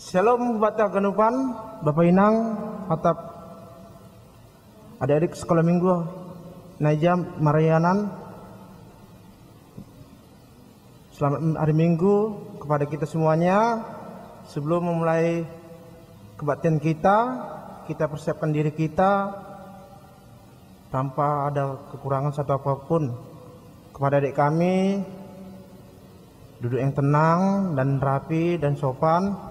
Shalom Bata Ganupan, Bapak Inang, Atap adik-adik sekolah minggu Najam Marianan. Selamat hari Minggu kepada kita semuanya. Sebelum memulai kebaktian kita persiapkan diri kita tanpa ada kekurangan satu apapun. Kepada adik kami, duduk yang tenang dan rapi dan sopan.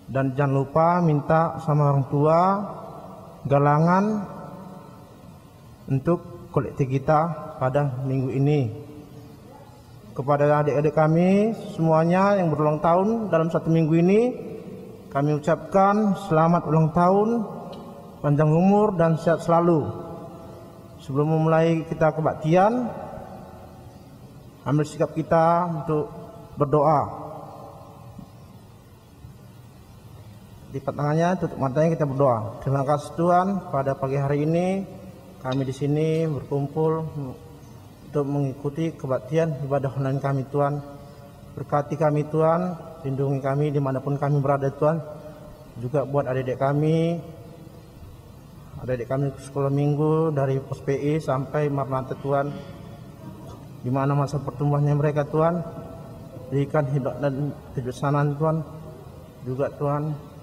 Dan jangan lupa minta sama orang tua galangan untuk kolektif kita pada minggu ini. Kepada adik-adik kami semuanya yang berulang tahun dalam satu minggu ini, kami ucapkan selamat ulang tahun, panjang umur dan sehat selalu. Sebelum memulai kita kebaktian, ambil sikap kita untuk berdoa. Lipat tangannya, tutup matanya, kita berdoa. Terima kasih Tuhan, pada pagi hari ini kami di sini berkumpul untuk mengikuti kebaktian ibadah online kami Tuhan. Berkati kami Tuhan, lindungi kami dimanapun kami berada Tuhan. Juga buat adik-adik kami sekolah minggu dari pos PI sampai Maranatha Tuhan. Di mana masa pertumbuhannya mereka Tuhan, berikan hidup dan kebijaksanaan Tuhan. Juga Tuhan,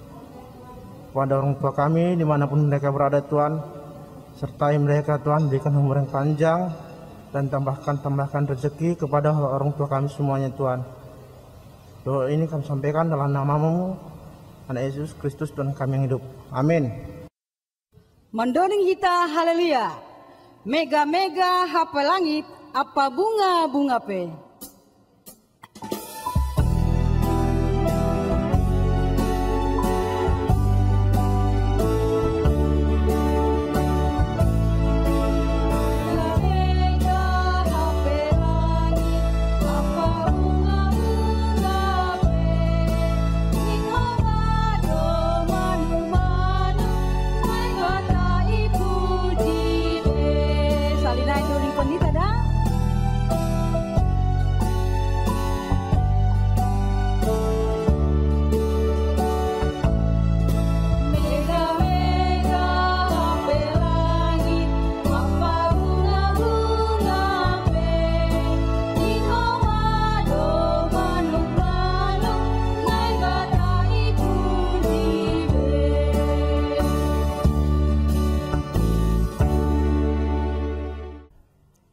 kepada orang tua kami dimanapun mereka berada Tuhan, sertai mereka Tuhan, berikan umur yang panjang dan tambahkan rezeki kepada orang tua kami semuanya Tuhan. Doa ini kami sampaikan dalam nama-Mu, anak Yesus Kristus Tuhan kami yang hidup. Amin. Mendoning kita haleluya. Mega-mega hapa langit, apa bunga-bunga pe.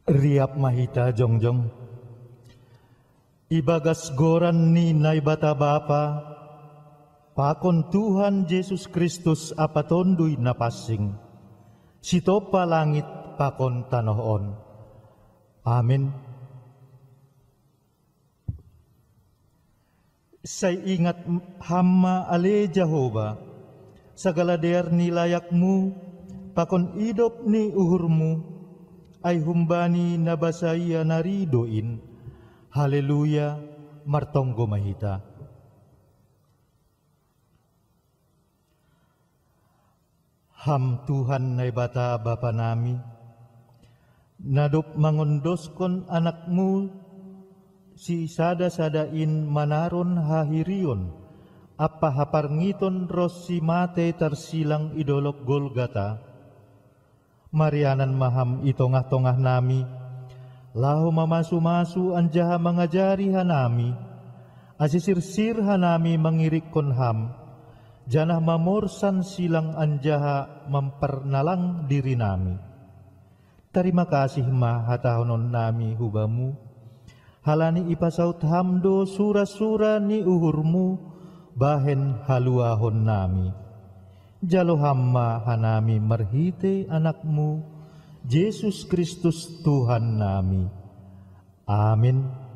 Riap mahita jongjong ibagas goran ni naibata bapa pakon Tuhan Yesus Kristus apatonduy napasing sitopa langit pakon tanohon. Amin. Say ingat hamma ale Jehova sagala der ni layakmu pakon idop ni uhurmu ay humbani nabasaya naridoin. Haleluya, martonggo mahita. Ham Tuhan na bata bapa nami, nadop mangondoskon anakmu, si sada-sadain manaron hahirion, apa haparngiton ros si mate tersilang idolok Golgata, Marianan maham itongah-tongah nami, lahu mamasu-masu anjaha mengajari hanami, asisir-sir hanami mengirik konham, janah mamorsan silang anjaha mempernalang diri nami. Terima kasih mahatahonon nami hubamu, halani ipasaut hamdo sura-sura ni uhurmu, bahen haluahon nami. Jalo hamma hanami merhite anakmu, Yesus Kristus Tuhan nami. Amin.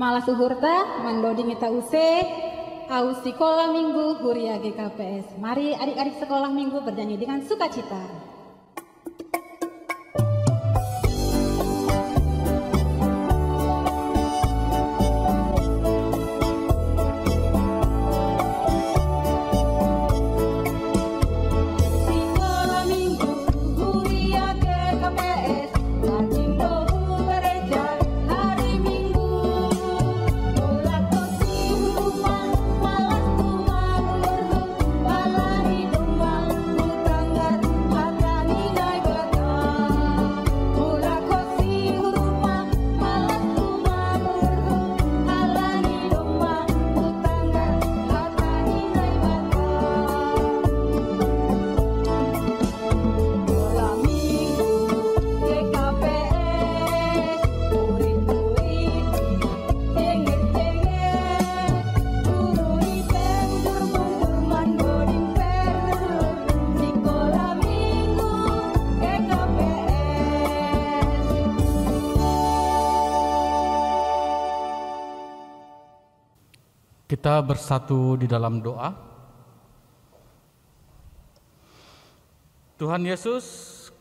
Mala suhurta mandoding ita use au sekolah minggu Huria GKPS. Mari adik-adik sekolah minggu bernyanyi dengan sukacita. Kita bersatu di dalam doa. Tuhan Yesus,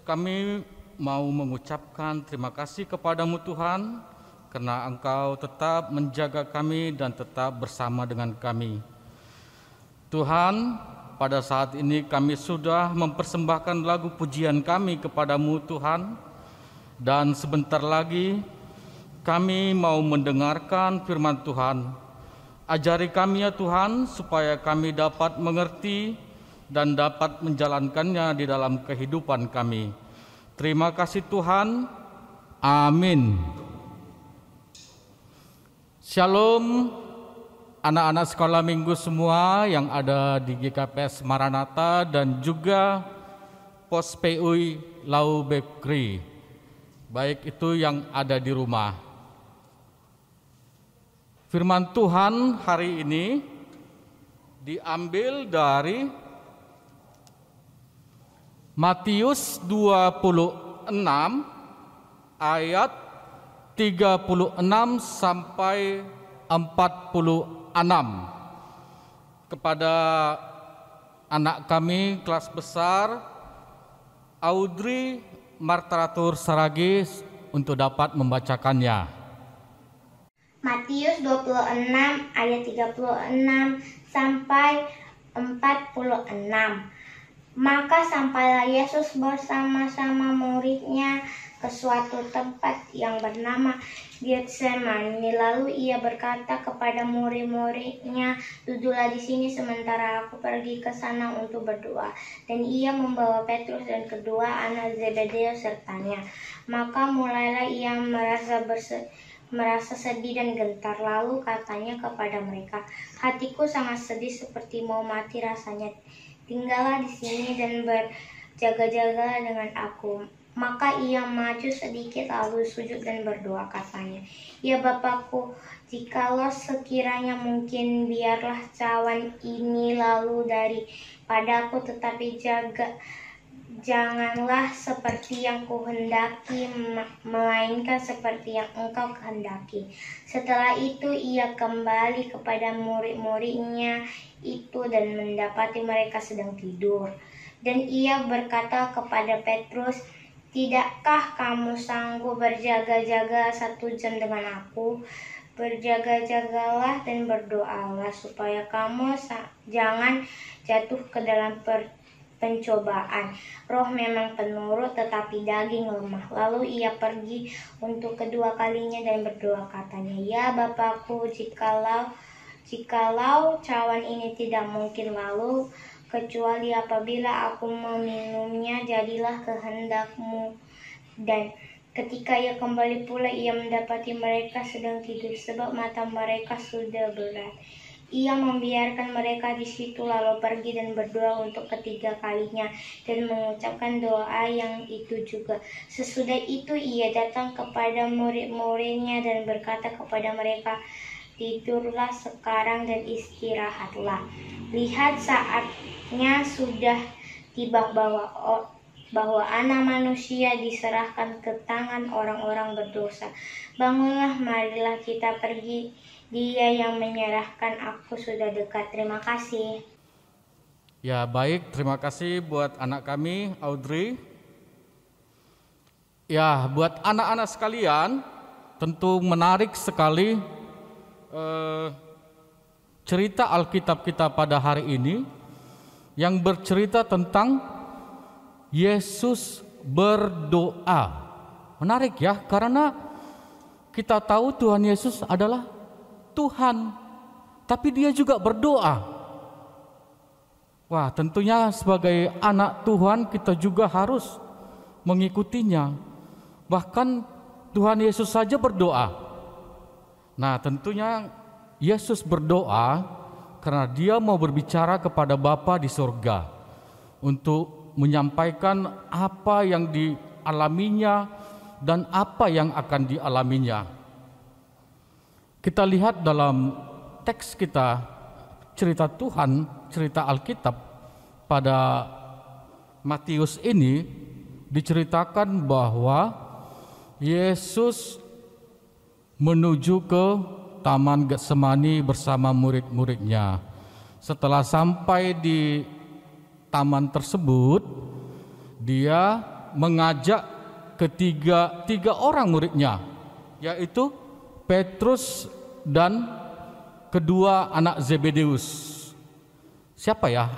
kami mau mengucapkan terima kasih kepadamu Tuhan, karena Engkau tetap menjaga kami dan tetap bersama dengan kami. Tuhan, pada saat ini kami sudah mempersembahkan lagu pujian kami kepadamu Tuhan, dan sebentar lagi kami mau mendengarkan firman Tuhan. Ajari kami ya Tuhan, supaya kami dapat mengerti dan dapat menjalankannya di dalam kehidupan kami. Terima kasih Tuhan. Amin. Shalom anak-anak sekolah minggu semua yang ada di GKPS Maranatha dan juga Pos PUI Lau Bekri, baik itu yang ada di rumah. Firman Tuhan hari ini diambil dari Matius 26 ayat 36 sampai 46. Kepada anak kami kelas besar Audrey Martratur Saragis untuk dapat membacakannya. Matius 26 ayat 36 sampai 46. Maka sampailah Yesus bersama-sama muridnya ke suatu tempat yang bernama Getsemani. Lalu ia berkata kepada murid-muridnya, "Duduklah di sini sementara aku pergi ke sana untuk berdoa." Dan ia membawa Petrus dan kedua anak Zebedeus sertanya. Maka mulailah ia merasa sedih dan gentar, lalu katanya kepada mereka, "Hatiku sangat sedih seperti mau mati rasanya. Tinggallah di sini dan berjaga-jagalah dengan aku." Maka ia maju sedikit lalu sujud dan berdoa, katanya, "Ya Bapakku, jikalau sekiranya mungkin, biarlah cawan ini lalu daripadaku, tetapi janganlah seperti yang kuhendaki, melainkan seperti yang Engkau kehendaki." Setelah itu ia kembali kepada murid-muridnya itu dan mendapati mereka sedang tidur. Dan ia berkata kepada Petrus, "Tidakkah kamu sanggup berjaga-jaga 1 jam dengan aku? Berjaga-jagalah dan berdoalah supaya kamu jangan jatuh ke dalam pencobaan. Roh memang penurut, tetapi daging lemah." Lalu ia pergi untuk kedua kalinya dan berdoa, katanya, "Ya Bapakku, jikalau cawan ini tidak mungkin lalu, kecuali apabila aku meminumnya, jadilah kehendak-Mu." Dan ketika ia kembali pula, ia mendapati mereka sedang tidur, sebab mata mereka sudah berat. Ia membiarkan mereka di situ lalu pergi dan berdoa untuk ketiga kalinya dan mengucapkan doa yang itu juga. Sesudah itu ia datang kepada murid-muridnya dan berkata kepada mereka, "Tidurlah sekarang dan istirahatlah. Lihat saatnya sudah tiba bahwa Anak Manusia diserahkan ke tangan orang-orang berdosa. Bangunlah, marilah kita pergi. Dia yang menyerahkan aku sudah dekat. Terima kasih. Ya baik, terima kasih buat anak kami, Audrey. Ya, buat anak-anak sekalian, tentu menarik sekali cerita Alkitab kita pada hari ini yang bercerita tentang Yesus berdoa. Menarik ya, karena kita tahu Tuhan Yesus adalah Tuhan, tapi dia juga berdoa. Wah, tentunya sebagai anak Tuhan kita juga harus mengikutinya. Bahkan Tuhan Yesus saja berdoa. Nah, tentunya Yesus berdoa karena dia mau berbicara kepada Bapa di surga untuk menyampaikan apa yang dialaminya dan apa yang akan dialaminya. Kita lihat dalam teks kita, cerita Tuhan, cerita Alkitab pada Matius ini diceritakan bahwa Yesus menuju ke Taman Getsemani bersama murid-muridnya. Setelah sampai di taman tersebut, dia mengajak tiga orang muridnya, yaitu Petrus dan kedua anak Zebedeus. Siapa ya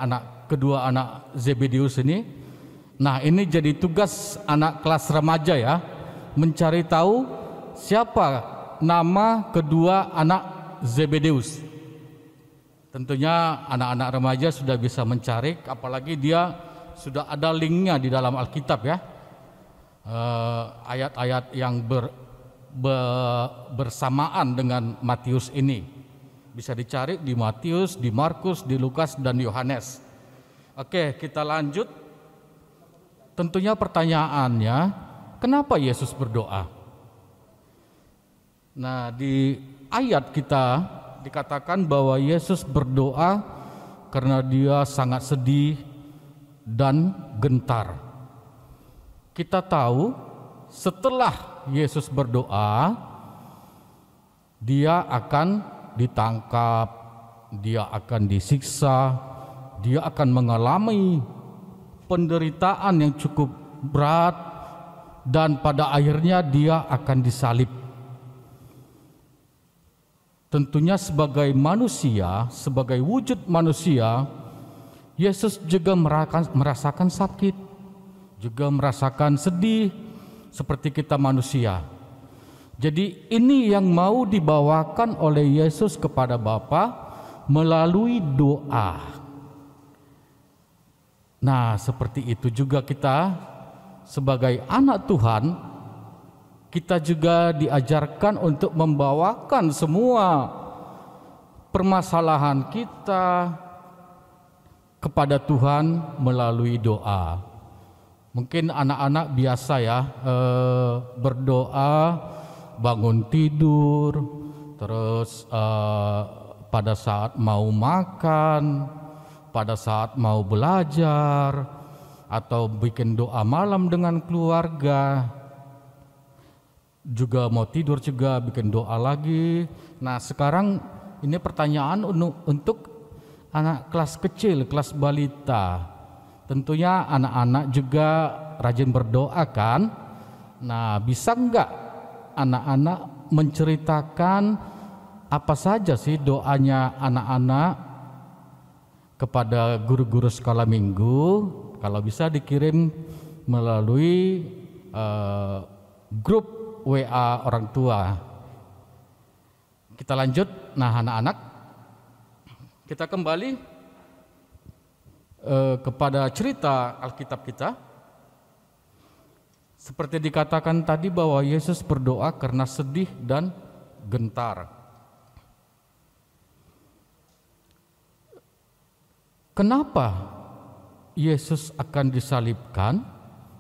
kedua anak Zebedeus ini? Nah, ini jadi tugas anak kelas remaja ya, mencari tahu siapa nama kedua anak Zebedeus. Tentunya anak-anak remaja sudah bisa mencari, apalagi dia sudah ada linknya di dalam Alkitab ya, ayat-ayat yang bersamaan dengan Matius ini. Bisa dicari di Matius, di Markus, di Lukas, dan Yohanes. Oke, kita lanjut. Tentunya pertanyaannya, kenapa Yesus berdoa? Nah, di ayat kita dikatakan bahwa Yesus berdoa karena dia sangat sedih dan gentar. Kita tahu setelah Yesus berdoa, dia akan ditangkap, dia akan disiksa, dia akan mengalami penderitaan yang cukup berat, dan pada akhirnya dia akan disalib. Tentunya sebagai manusia, sebagai wujud manusia, Yesus juga merasakan sakit, juga merasakan sedih seperti kita manusia. Jadi ini yang mau dibawakan oleh Yesus kepada Bapa melalui doa. Nah, seperti itu juga kita sebagai anak Tuhan, kita juga diajarkan untuk membawakan semua permasalahan kita kepada Tuhan melalui doa. Mungkin anak-anak biasa ya, berdoa bangun tidur, terus pada saat mau makan, pada saat mau belajar, atau bikin doa malam dengan keluarga. Juga mau tidur juga bikin doa lagi. Nah, sekarang ini pertanyaan untuk anak kelas kecil, kelas balita. Tentunya anak-anak juga rajin berdoa kan? Nah, bisa enggak anak-anak menceritakan apa saja sih doanya anak-anak kepada guru-guru sekolah minggu? Kalau bisa dikirim melalui grup WA orang tua. Kita lanjut. Nah, anak-anak, kita kembali kepada cerita Alkitab kita. Seperti dikatakan tadi bahwa Yesus berdoa karena sedih dan gentar. Kenapa Yesus akan disalibkan?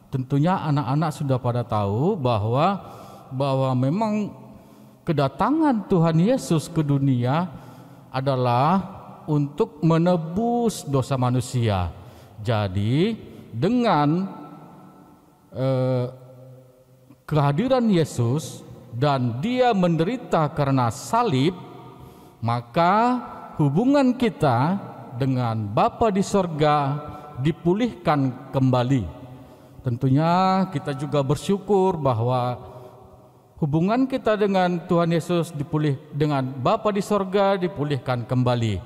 Tentunya anak-anak sudah pada tahu bahwa memang kedatangan Tuhan Yesus ke dunia adalah untuk menebus dosa manusia. Jadi dengan kehadiran Yesus dan dia menderita karena salib, maka hubungan kita dengan Bapa di sorga dipulihkan kembali. Tentunya kita juga bersyukur bahwa hubungan kita dengan Tuhan Yesus dengan Bapa di sorga dipulihkan kembali.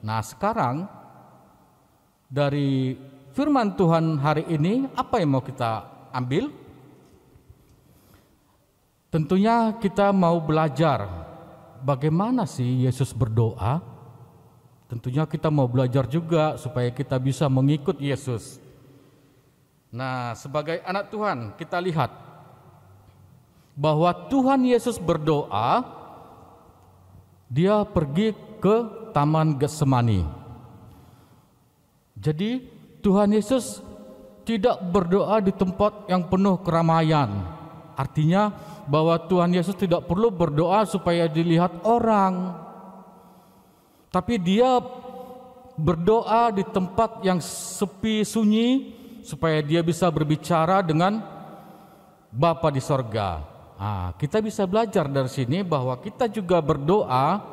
Nah, sekarang dari firman Tuhan hari ini apa yang mau kita ambil? Tentunya kita mau belajar bagaimana sih Yesus berdoa. Tentunya kita mau belajar juga supaya kita bisa mengikut Yesus. Nah, sebagai anak Tuhan kita lihat bahwa Tuhan Yesus berdoa, dia pergi ke Taman Getsemani. Jadi Tuhan Yesus tidak berdoa di tempat yang penuh keramaian. Artinya bahwa Tuhan Yesus tidak perlu berdoa supaya dilihat orang. Tapi dia berdoa di tempat yang sepi sunyi supaya dia bisa berbicara dengan Bapa di sorga. Kita bisa belajar dari sini bahwa kita juga berdoa.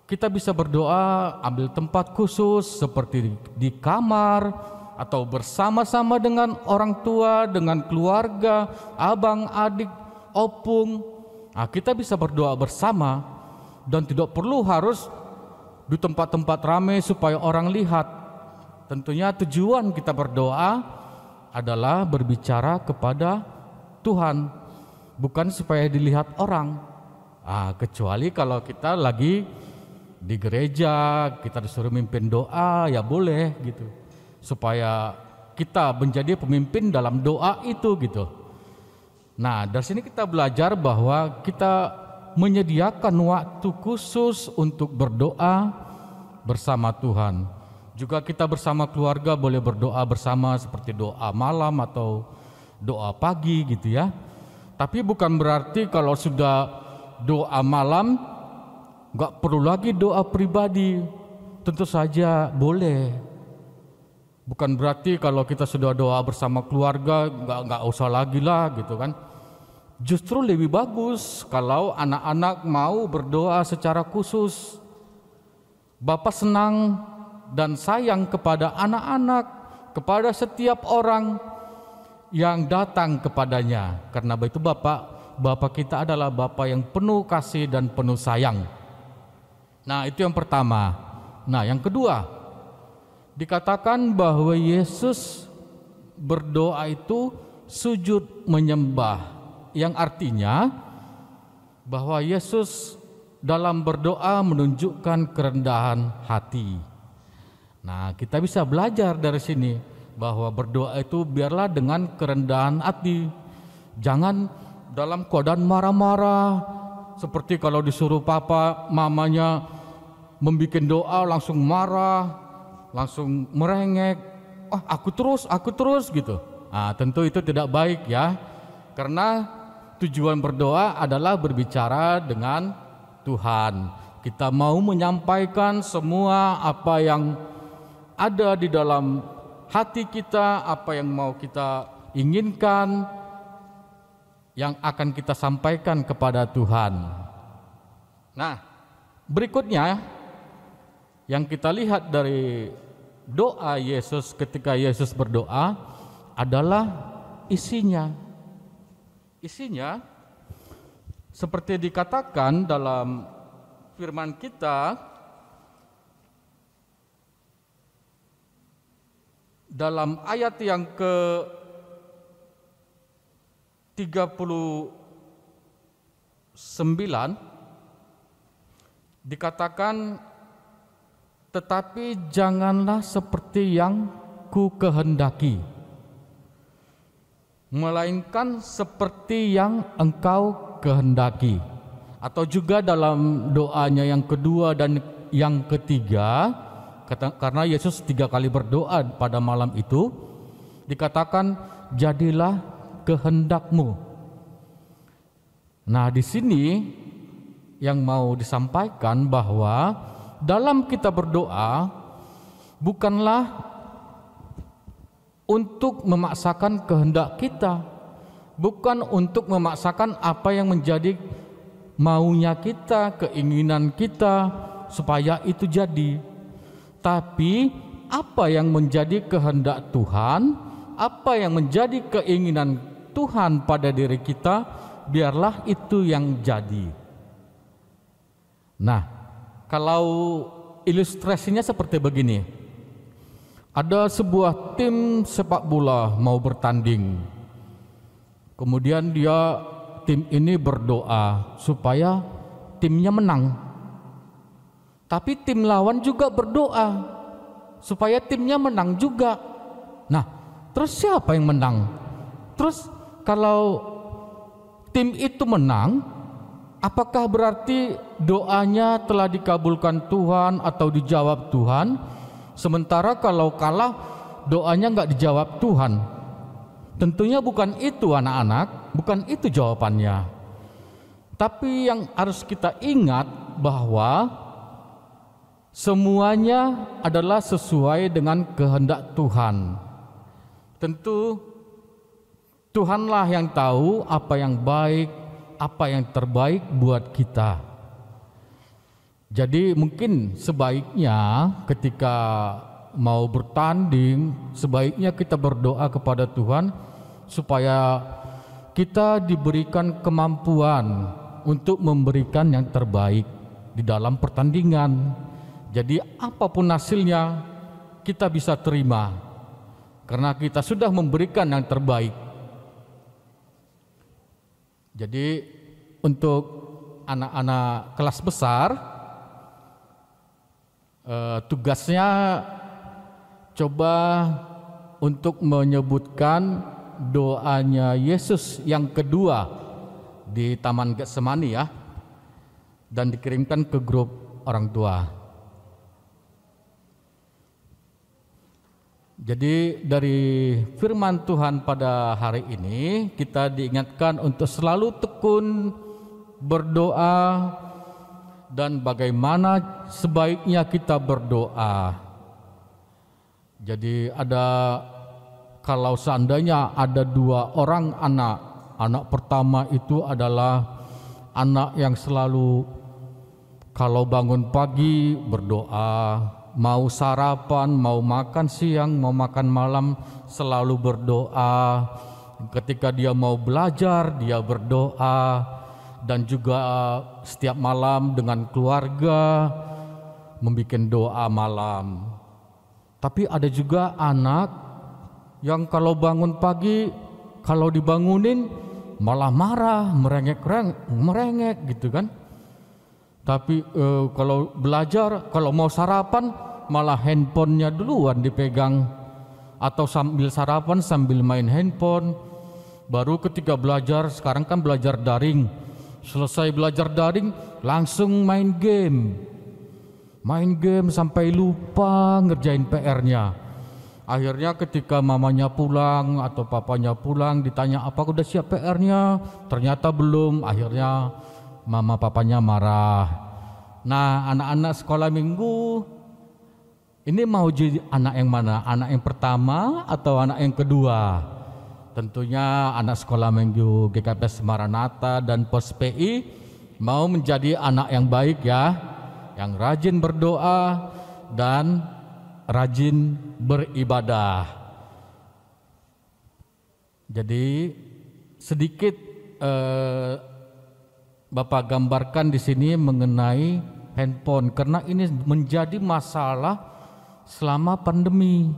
Kita bisa berdoa ambil tempat khusus seperti di kamar atau bersama-sama dengan orang tua, dengan keluarga, abang, adik, opung. Kita bisa berdoa bersama dan tidak perlu harus di tempat-tempat ramai supaya orang lihat. Tentunya tujuan kita berdoa adalah berbicara kepada Tuhan, bukan supaya dilihat orang. Kecuali kalau kita lagi di gereja, kita disuruh mimpin doa, ya boleh gitu, supaya kita menjadi pemimpin dalam doa itu gitu. Nah, dari sini kita belajar bahwa kita menyediakan waktu khusus untuk berdoa bersama Tuhan. Juga kita bersama keluarga boleh berdoa bersama seperti doa malam atau doa pagi gitu ya. Tapi bukan berarti kalau sudah doa malam gak perlu lagi doa pribadi. Tentu saja boleh. Bukan berarti kalau kita sudah doa bersama keluarga gak usah lagi lah gitu kan. Justru lebih bagus kalau anak-anak mau berdoa secara khusus. Bapa senang dan sayang kepada anak-anak, kepada setiap orang yang datang kepadanya. Karena itu Bapa kita adalah Bapa yang penuh kasih dan penuh sayang. Nah, itu yang pertama. Nah, yang kedua, dikatakan bahwa Yesus berdoa itu sujud menyembah. Yang artinya bahwa Yesus dalam berdoa menunjukkan kerendahan hati. Nah, kita bisa belajar dari sini bahwa berdoa itu biarlah dengan kerendahan hati. Jangan dalam keadaan marah-marah, seperti kalau disuruh papa mamanya membuat doa langsung marah, langsung merengek. Aku terus gitu. Tentu itu tidak baik ya. Karena tujuan berdoa adalah berbicara dengan Tuhan. Kita mau menyampaikan semua apa yang ada di dalam hati kita, apa yang mau kita inginkan, yang akan kita sampaikan kepada Tuhan. Nah, berikutnya yang kita lihat dari doa Yesus ketika Yesus berdoa adalah isinya. Isinya seperti dikatakan dalam firman kita dalam ayat yang ke-39 dikatakan, tetapi janganlah seperti yang ku kehendaki, melainkan seperti yang engkau kehendaki. Atau juga dalam doanya yang kedua dan yang ketiga, karena Yesus 3 kali berdoa pada malam itu, dikatakan jadilah kehendakmu. Nah, di sini yang mau disampaikan bahwa dalam kita berdoa bukanlah untuk memaksakan kehendak kita, bukan untuk memaksakan apa yang menjadi maunya kita, keinginan kita supaya itu jadi. Tapi apa yang menjadi kehendak Tuhan, apa yang menjadi keinginan Tuhan pada diri kita, biarlah itu yang jadi. Nah, kalau ilustrasinya seperti begini. Ada sebuah tim sepak bola mau bertanding. Kemudian tim ini berdoa supaya timnya menang. Tapi tim lawan juga berdoa supaya timnya menang juga. Nah, terus siapa yang menang? Terus kalau tim itu menang, apakah berarti doanya telah dikabulkan Tuhan atau dijawab Tuhan? Sementara kalau kalah, doanya nggak dijawab Tuhan. Tentunya bukan itu anak-anak, bukan itu jawabannya. Tapi yang harus kita ingat bahwa semuanya adalah sesuai dengan kehendak Tuhan. Tentu Tuhanlah yang tahu apa yang baik, apa yang terbaik buat kita. Jadi mungkin sebaiknya ketika mau bertanding, sebaiknya kita berdoa kepada Tuhan supaya kita diberikan kemampuan untuk memberikan yang terbaik di dalam pertandingan. Jadi apapun hasilnya kita bisa terima karena kita sudah memberikan yang terbaik. Jadi untuk anak-anak kelas besar, tugasnya coba untuk menyebutkan doanya Yesus yang kedua di Taman Getsemani ya, dan dikirimkan ke grup orang tua. Jadi dari firman Tuhan pada hari ini kita diingatkan untuk selalu tekun berdoa dan bagaimana sebaiknya kita berdoa. Jadi kalau seandainya ada 2 orang anak pertama itu adalah anak yang selalu kalau bangun pagi berdoa, mau sarapan, mau makan siang, mau makan malam selalu berdoa. Ketika dia mau belajar dia berdoa, dan juga setiap malam dengan keluarga membuat doa malam. Tapi ada juga anak yang kalau bangun pagi, kalau dibangunin malah marah, merengek gitu kan. Tapi kalau belajar, kalau mau sarapan malah handphonenya duluan dipegang, atau sambil sarapan sambil main handphone. Baru ketika belajar, sekarang kan belajar daring, selesai belajar daring langsung main game sampai lupa ngerjain PR-nya. Akhirnya ketika mamanya pulang atau papanya pulang ditanya apa udah siap PR-nya, ternyata belum. Akhirnya mama papanya marah. Nah, anak-anak sekolah minggu ini mau jadi anak yang mana? Anak yang pertama atau anak yang kedua? Tentunya anak sekolah minggu GKPS Maranatha dan Pos PI mau menjadi anak yang baik ya, yang rajin berdoa dan rajin beribadah. Jadi sedikit Bapak gambarkan di sini mengenai handphone, karena ini menjadi masalah selama pandemi.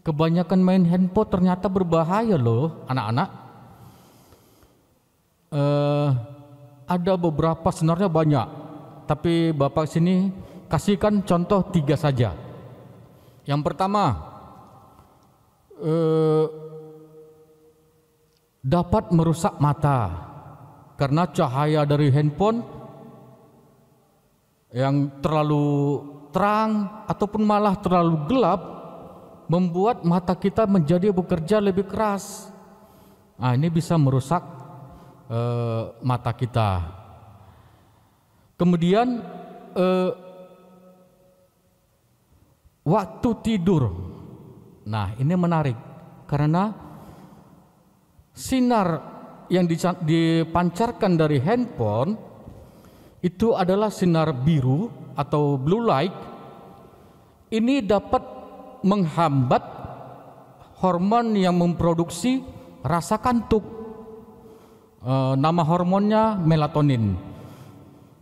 Kebanyakan main handphone ternyata berbahaya loh anak-anak. Ada beberapa, sebenarnya banyak, tapi Bapak sini kasihkan contoh 3 saja. Yang pertama, dapat merusak mata karena cahaya dari handphone yang terlalu terang ataupun malah terlalu gelap membuat mata kita menjadi bekerja lebih keras. Nah, ini bisa merusak mata kita. Kemudian waktu tidur. Nah, ini menarik karena sinar yang dipancarkan dari handphone itu adalah sinar biru atau blue light. Ini dapat menghambat hormon yang memproduksi rasa kantuk. Nama hormonnya melatonin.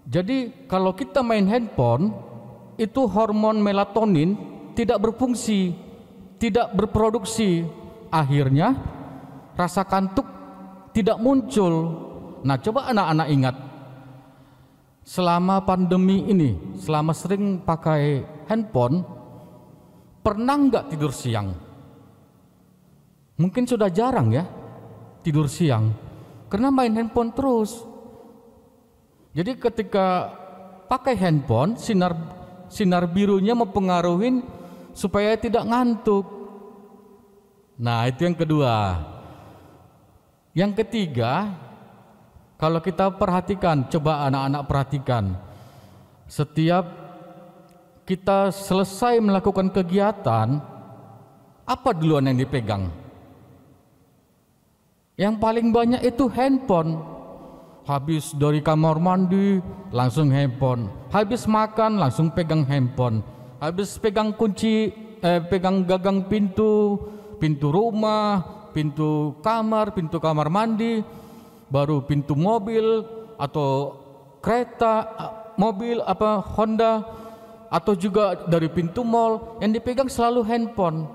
Jadi kalau kita main handphone, itu hormon melatonin tidak berfungsi, tidak berproduksi. Akhirnya rasa kantuk tidak muncul. Nah, coba anak-anak ingat, selama pandemi ini, selama sering pakai handphone, pernah nggak tidur siang? Mungkin sudah jarang ya tidur siang, karena main handphone terus. Jadi ketika pakai handphone, sinar birunya mempengaruhi supaya tidak ngantuk. Nah, itu yang kedua. Yang ketiga, kalau kita perhatikan, coba anak-anak perhatikan, setiap kita selesai melakukan kegiatan, apa duluan yang dipegang? Yang paling banyak itu handphone. Habis dari kamar mandi langsung handphone, habis makan langsung pegang handphone, habis pegang kunci, pegang gagang pintu rumah, pintu kamar mandi, baru pintu mobil atau kereta, mobil apa Honda, atau juga dari pintu mall, yang dipegang selalu handphone.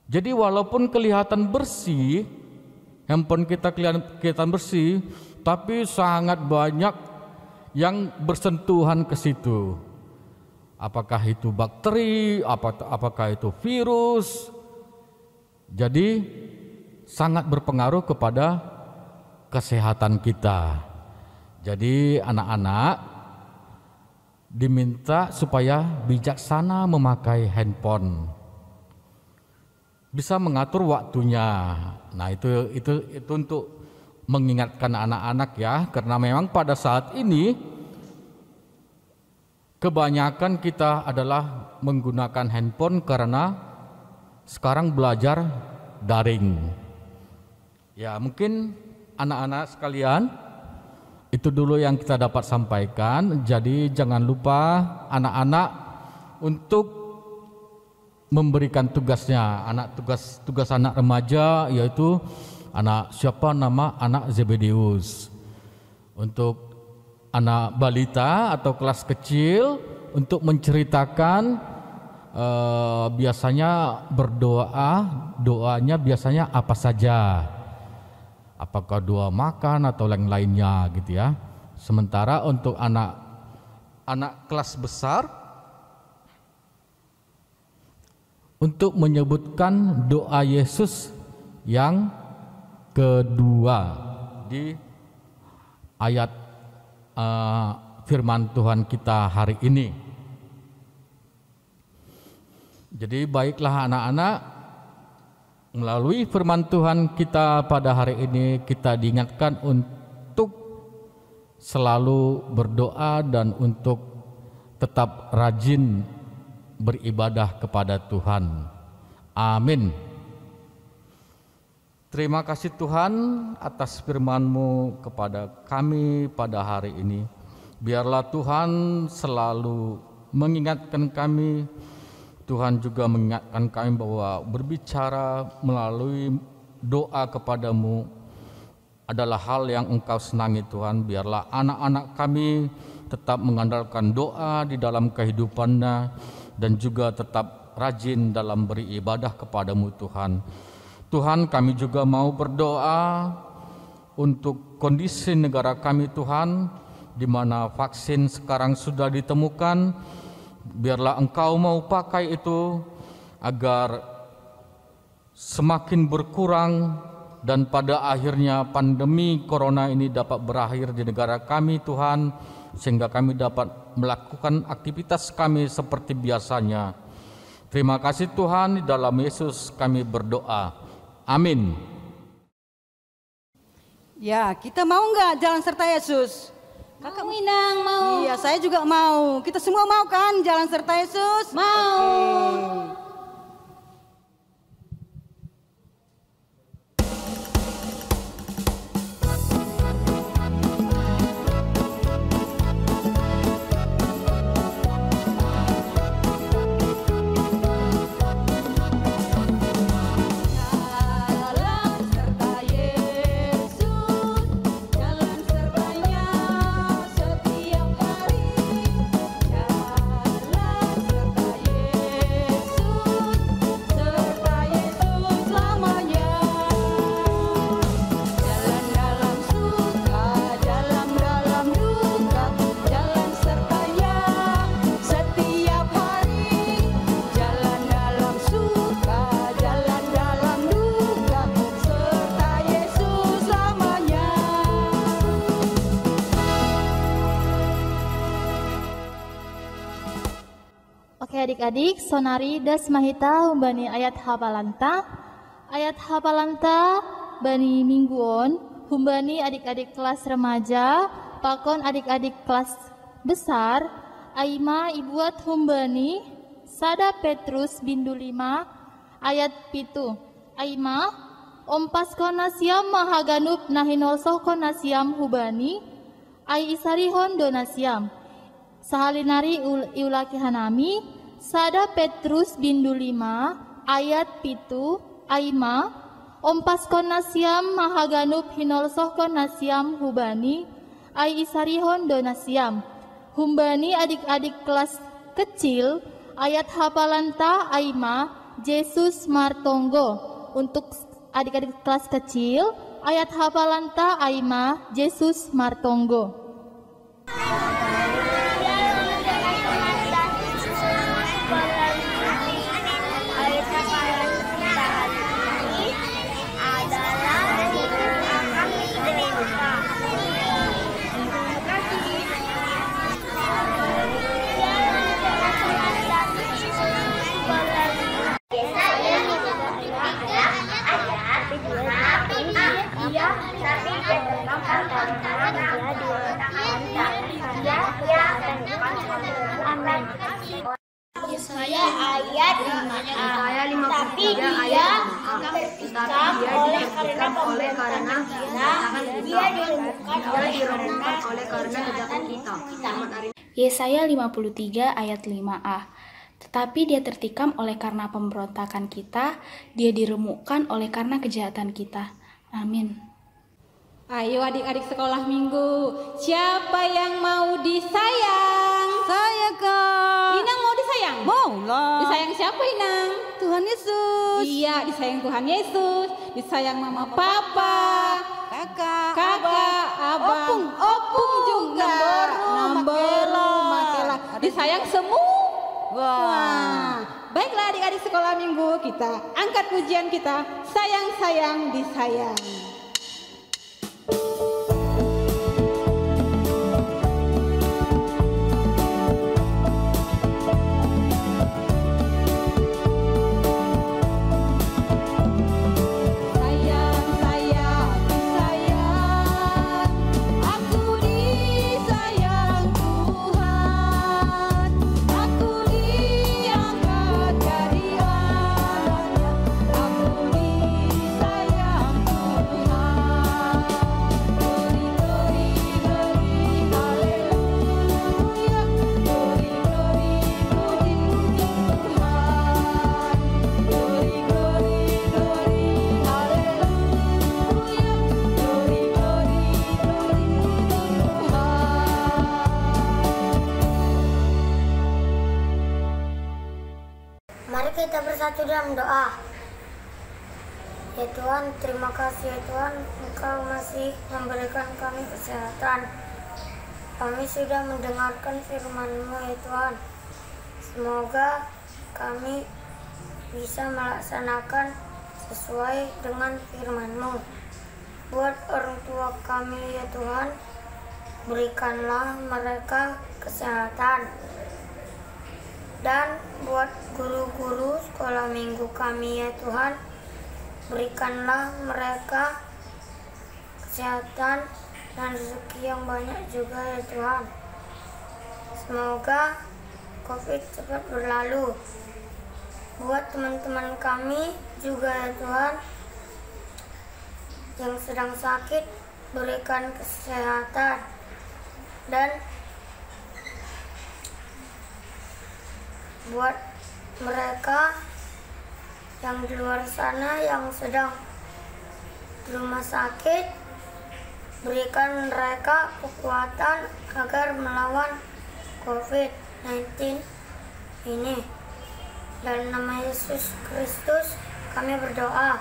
Jadi walaupun kelihatan bersih, handphone kita kelihatan bersih, tapi sangat banyak yang bersentuhan ke situ. Apakah itu bakteri, apakah itu virus. Jadi sangat berpengaruh kepada kesehatan kita. Jadi anak-anak diminta supaya bijaksana memakai handphone. Bisa mengatur waktunya. Nah, itu untuk mengingatkan anak-anak ya, karena memang pada saat ini kebanyakan kita adalah menggunakan handphone karena sekarang belajar daring. Ya, mungkin anak-anak sekalian, itu dulu yang kita dapat sampaikan. Jadi jangan lupa anak-anak untuk memberikan tugasnya, tugas anak remaja, yaitu anak Zebedeus. Untuk anak balita atau kelas kecil untuk menceritakan biasanya doanya biasanya apa saja, apakah doa makan atau yang lainnya gitu ya. Sementara untuk anak kelas besar untuk menyebutkan doa Yesus yang kedua di ayat firman Tuhan kita hari ini. Jadi baiklah anak-anak, melalui firman Tuhan kita pada hari ini kita diingatkan untuk selalu berdoa dan untuk tetap rajin beribadah kepada Tuhan. Amin. Terima kasih Tuhan atas firman-Mu kepada kami pada hari ini. Biarlah Tuhan selalu mengingatkan kami. Tuhan juga mengingatkan kami bahwa berbicara melalui doa kepadamu adalah hal yang Engkau senangi Tuhan. Biarlah anak-anak kami tetap mengandalkan doa di dalam kehidupannya dan juga tetap rajin dalam beribadah kepadamu Tuhan. Tuhan, kami juga mau berdoa untuk kondisi negara kami Tuhan, di mana vaksin sekarang sudah ditemukan. Biarlah Engkau mau pakai itu agar semakin berkurang dan pada akhirnya pandemi corona ini dapat berakhir di negara kami Tuhan, sehingga kami dapat melakukan aktivitas kami seperti biasanya. Terima kasih Tuhan, di dalam Yesus kami berdoa. Amin. Ya, kita mau nggak jalan serta Yesus? Kakak Winang mau. Iya, saya juga mau. Kita semua mau kan jalan serta Yesus? Mau. Oke adik-adik, sonari das mahita humbani ayat hafalanta. Ayat hafalanta bani mingguon, humbani adik-adik kelas remaja, pakon adik-adik kelas besar, aima ibuat humbani, sada Petrus bindu 5, ayat pitu. Aima, ompas konasiam mahaganup nahinolsoh konasiam hubani, ai isarihon donasiam. Sahalinari iulaki hanami, sada Petrus bindu 5, ayat pitu. Aima, ompas konasiam mahaganup hinolsoh konasiam hubani, ai isarihon donasiam. Humbani adik-adik kelas kecil, ayat hafalanta Aima, Yesus Martonggo. Untuk adik-adik kelas kecil, ayat hafalanta Aima, Yesus Martonggo. Yesaya ayat 5, tapi dia tertikam oleh karena pemberontakan kita, dia diremukkan oleh karena kejahatan kita. Yesaya 53 ayat 5a. Tetapi dia tertikam oleh karena pemberontakan kita, dia diremukkan oleh karena kejahatan kita. Amin. Ayo adik-adik sekolah minggu, siapa yang mau disayang? Saya Kak. Inang mau disayang? Mau lah. Disayang siapa Inang? Tuhan Yesus. Iya, disayang Tuhan Yesus. Disayang mama papa, Kakak, abang, opung juga. Namboru, Makela. Disayang semua. Wah. Baiklah adik-adik sekolah minggu, kita angkat pujian kita. Sayang-sayang disayang. Mari kita bersatu dalam doa. Ya Tuhan, terima kasih ya Tuhan, Engkau masih memberikan kami kesehatan. Kami sudah mendengarkan firman-Mu ya Tuhan. Semoga kami bisa melaksanakan sesuai dengan firman-Mu. Buat orang tua kami ya Tuhan, berikanlah mereka kesehatan. Dan buat guru-guru sekolah minggu kami ya Tuhan, berikanlah mereka kesehatan dan rezeki yang banyak juga ya Tuhan. Semoga COVID cepat berlalu. Buat teman-teman kami juga ya Tuhan, yang sedang sakit, berikan kesehatan. Dan buat mereka yang di luar sana yang sedang di rumah sakit, berikan mereka kekuatan agar melawan COVID-19 ini. Dalam nama Yesus Kristus kami berdoa.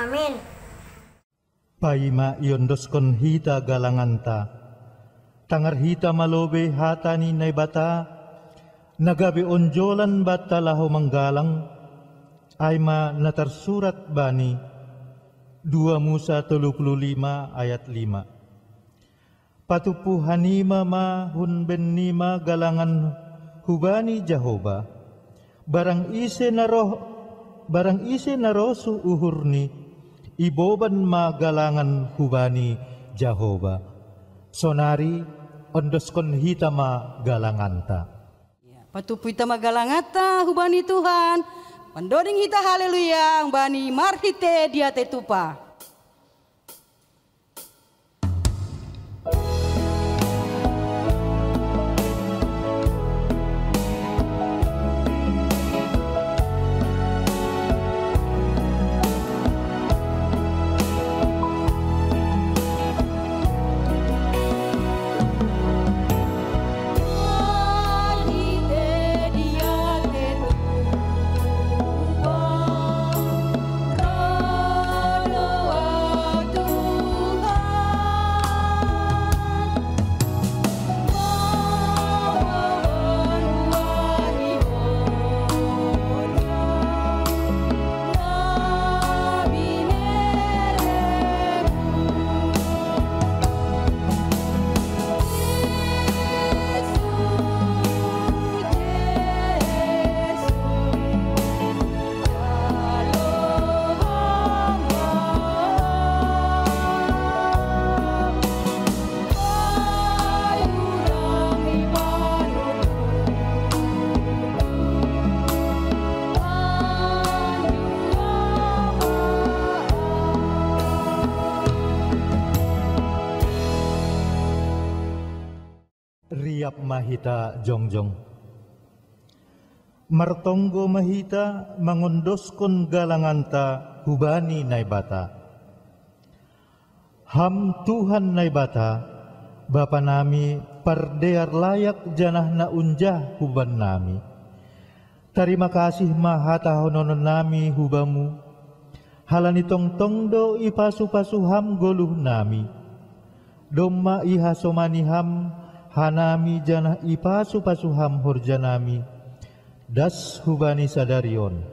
Amin. Paima iondoskon hita galanganta, tangar hita malobe hatani naibata, nagabi onjolan batalahu manggalang, aima natarsurat bani, 2 Musa 35 ayat 5. Patupu hanima mahun benima galangan hubani Jehovah, barang ise narosu uhurni, iboban magalangan hubani Jehova. Sonari ondoskon hitama galanganta. Patupu ita magalangata hubani Tuhan. Pandoding hita haleluya bani marhite dia tetupa. Riap mahita jongjong. Martonggo mahita mangondoskon galanganta hubani naibata. Ham Tuhan naibata, Bapa nami pardear layak janah na unjah huban nami. Terima kasih mahata hononon nami hubamu. Halanitong tongdo ipasu-pasu ham goluh nami. Domma iha somaniham hanami janah ipasu pasuham hurjanami das hubani sadarion.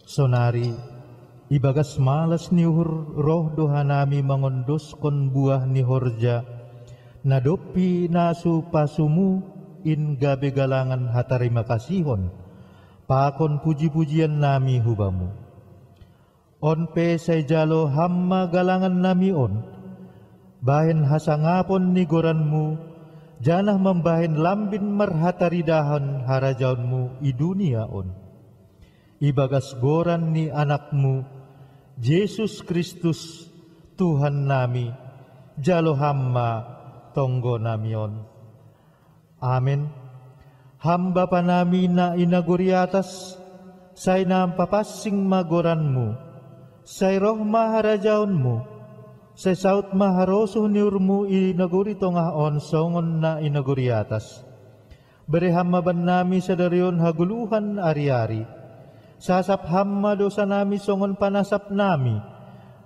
Sonari ibagas malas niuhur roh dohanami mangondoskon buah ni horja nadopi nasu pasumu in gabe galangan hatarima kasihon pakon puji-pujian nami hubamu. On pe say jalo hamma galangan nami on bahen hasangapon ni goranmu janah membahin lambin merhataridahan harajaunmu i dunia on. Ibagas goran ni anakmu, Yesus Kristus, Tuhan nami, jalo hamma tonggo nami on. Amin. Hamba pa nami na inaguri atas, say nampapasing magoranmu, say roh maharajaunmu, sa saut maharoso niurmu inaguri tongahon songon na inaguri atas. Bereham maban nami sa darion haguluhan ari-ari. Sasap hamma dosa nami songon panasap nami.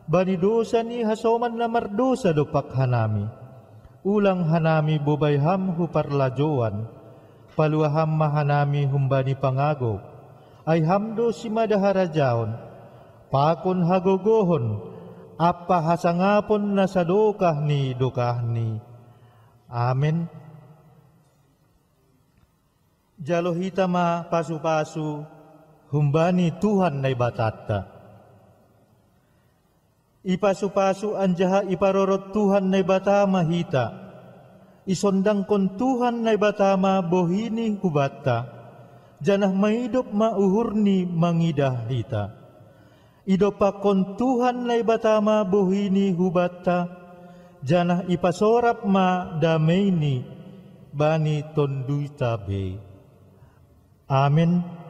Bani dosa ni hasoman na mardosa dopak hanami. Ulang hanami bubay ham huparlajoan. Paluaham mahanami humbani pangago. Ay hamdo si madaharajaon. Pakon hagogohon. Apa hasangapon na sa dokah ni. Amen. Jalo hitama pasu-pasu humbani Tuhan na ibatata. Ipasu-pasu anjaha iparorot Tuhan na ibatama hita. Isondang kon Tuhan na ibatama bohini hubata. Janah maidop mauhurni mangidah hita. Idopakon Tuhan na ibatama bohini hubata, janah ipasorap ma damay ni bani tonduy tabe. Amen.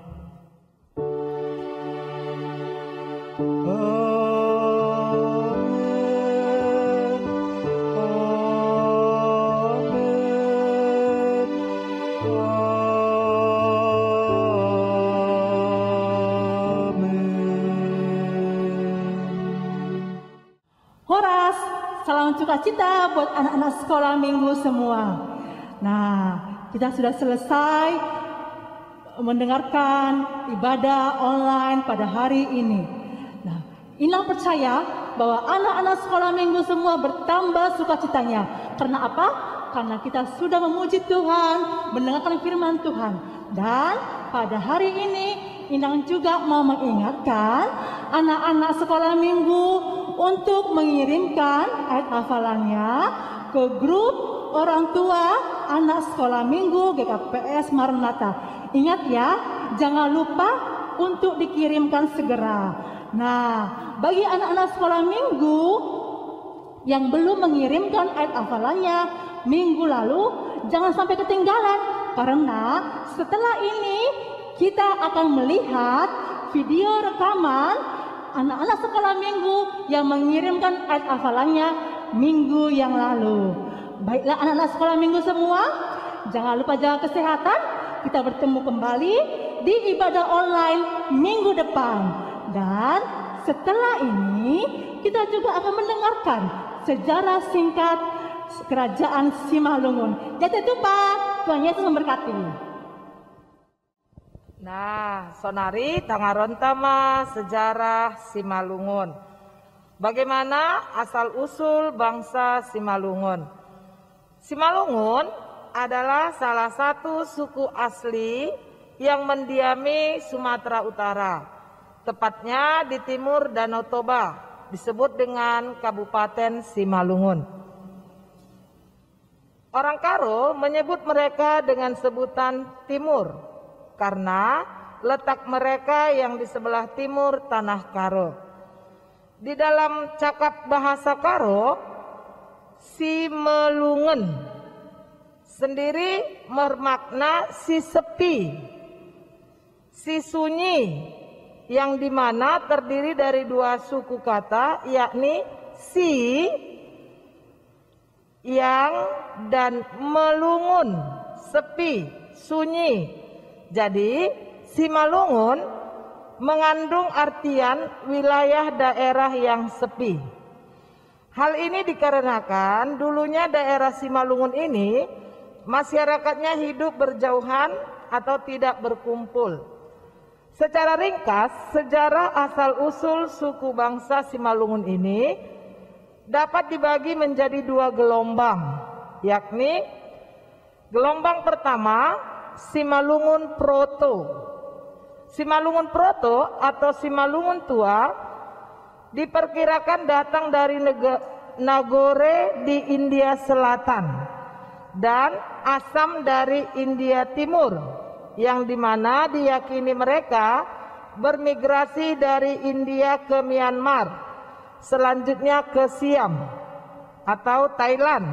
Salam sukacita buat anak-anak sekolah minggu semua. Nah, kita sudah selesai mendengarkan ibadah online pada hari ini. Nah, Inang percaya bahwa anak-anak sekolah minggu semua bertambah sukacitanya. Karena apa? Karena kita sudah memuji Tuhan, mendengarkan firman Tuhan. Dan pada hari ini Inang juga mau mengingatkan anak-anak sekolah minggu untuk mengirimkan ayat hafalannya ke grup orang tua anak sekolah minggu GKPS Maranatha. Ingat ya, jangan lupa untuk dikirimkan segera. Nah, bagi anak-anak sekolah minggu yang belum mengirimkan ayat hafalannya minggu lalu, jangan sampai ketinggalan, karena setelah ini kita akan melihat video rekaman anak-anak sekolah minggu yang mengirimkan ayat hafalannya minggu yang lalu. Baiklah anak-anak sekolah minggu semua, jangan lupa jaga kesehatan. Kita bertemu kembali di ibadah online minggu depan. Dan setelah ini kita juga akan mendengarkan sejarah singkat Kerajaan Simalungun. Jatuh tupak, Tuhan Yesus memberkati. Nah, sonari tangarontama sejarah Simalungun. Bagaimana asal-usul bangsa Simalungun? Simalungun adalah salah satu suku asli yang mendiami Sumatera Utara, tepatnya di timur Danau Toba, disebut dengan Kabupaten Simalungun. Orang Karo menyebut mereka dengan sebutan Timur karena letak mereka yang di sebelah timur tanah Karo. Di dalam cakap bahasa Karo, Simalungun sendiri bermakna si sepi, si sunyi, yang dimana terdiri dari dua suku kata, yakni si yang dan melungun, sepi, sunyi. Jadi Simalungun mengandung artian wilayah daerah yang sepi. Hal ini dikarenakan dulunya daerah Simalungun ini masyarakatnya hidup berjauhan atau tidak berkumpul. Secara ringkas, sejarah asal-usul suku bangsa Simalungun ini dapat dibagi menjadi dua gelombang, yakni gelombang pertama Simalungun Proto. Simalungun Proto atau Simalungun Tua diperkirakan datang dari Nagore di India Selatan dan Assam dari India Timur, yang dimana diyakini mereka bermigrasi dari India ke Myanmar, selanjutnya ke Siam atau Thailand,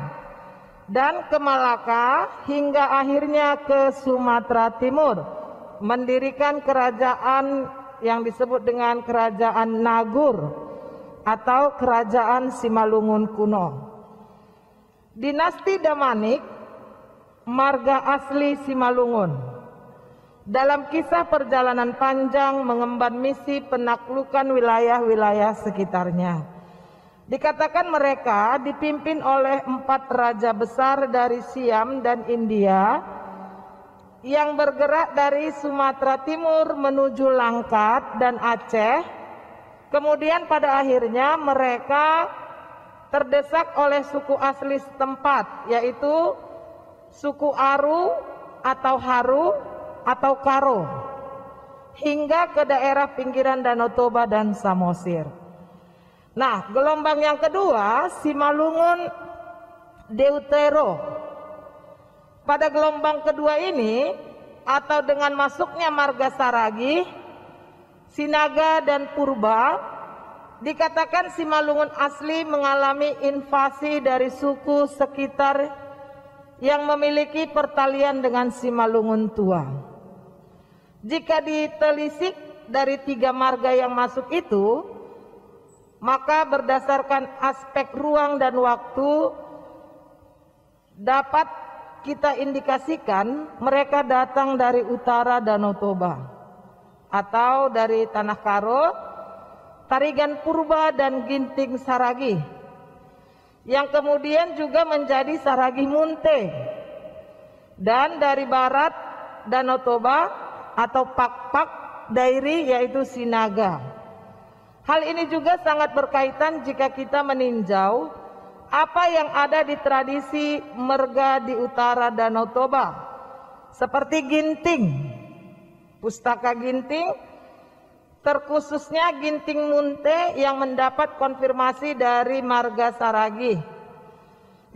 dan ke Malaka hingga akhirnya ke Sumatera Timur, mendirikan kerajaan yang disebut dengan Kerajaan Nagur atau Kerajaan Simalungun kuno. Dinasti Damanik, marga asli Simalungun. Dalam kisah perjalanan panjang mengemban misi penaklukan wilayah-wilayah sekitarnya, dikatakan mereka dipimpin oleh 4 raja besar dari Siam dan India yang bergerak dari Sumatera Timur menuju Langkat dan Aceh. Kemudian pada akhirnya mereka terdesak oleh suku asli setempat, yaitu suku Aru atau Haru atau Karo, hingga ke daerah pinggiran Danau Toba dan Samosir. Nah, gelombang yang kedua Simalungun Deutero. Pada gelombang kedua ini, atau dengan masuknya marga Saragi, Sinaga dan Purba, dikatakan Simalungun asli mengalami invasi dari suku sekitar yang memiliki pertalian dengan Simalungun Tua. Jika ditelisik dari 3 marga yang masuk itu, maka berdasarkan aspek ruang dan waktu dapat kita indikasikan mereka datang dari utara Danau Toba atau dari Tanah Karo, Tarigan Purba dan Ginting Saragi, yang kemudian juga menjadi Saragi Munte, dan dari barat Danau Toba atau Pak-Pak Dairi yaitu Sinaga. Hal ini juga sangat berkaitan jika kita meninjau apa yang ada di tradisi merga di utara Danau Toba, seperti Ginting, Pustaka Ginting, terkhususnya Ginting Munte yang mendapat konfirmasi dari marga Saragi,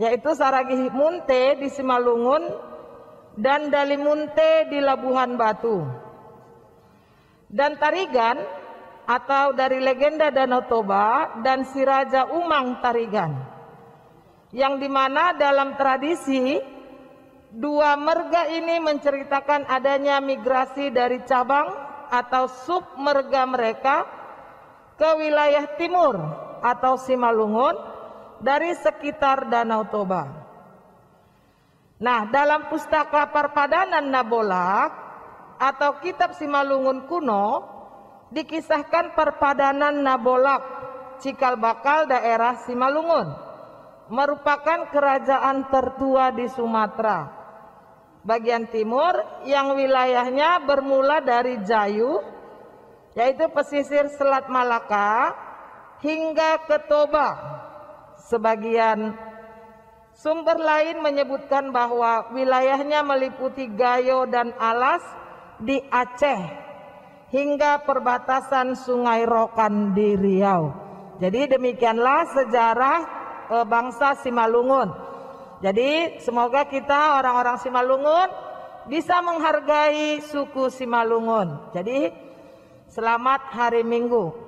yaitu Saragi Munte di Simalungun dan Dali Munte di Labuhan Batu. Dan Tarigan atau dari legenda Danau Toba dan Si Raja Umang Tarigan, yang dimana dalam tradisi dua merga ini menceritakan adanya migrasi dari cabang atau sub merga mereka ke wilayah timur atau Simalungun dari sekitar Danau Toba. Nah, dalam pustaka Parpadanan Nabolak atau kitab Simalungun kuno dikisahkan perpadanan Nabolak cikal bakal daerah Simalungun, merupakan kerajaan tertua di Sumatera bagian timur yang wilayahnya bermula dari Jayu, yaitu pesisir Selat Malaka, hingga ke Toba. Sebagian sumber lain menyebutkan bahwa wilayahnya meliputi Gayo dan Alas di Aceh hingga perbatasan Sungai Rokan di Riau. Jadi demikianlah sejarah bangsa Simalungun. Jadi semoga kita orang-orang Simalungun bisa menghargai suku Simalungun. Jadi selamat hari Minggu.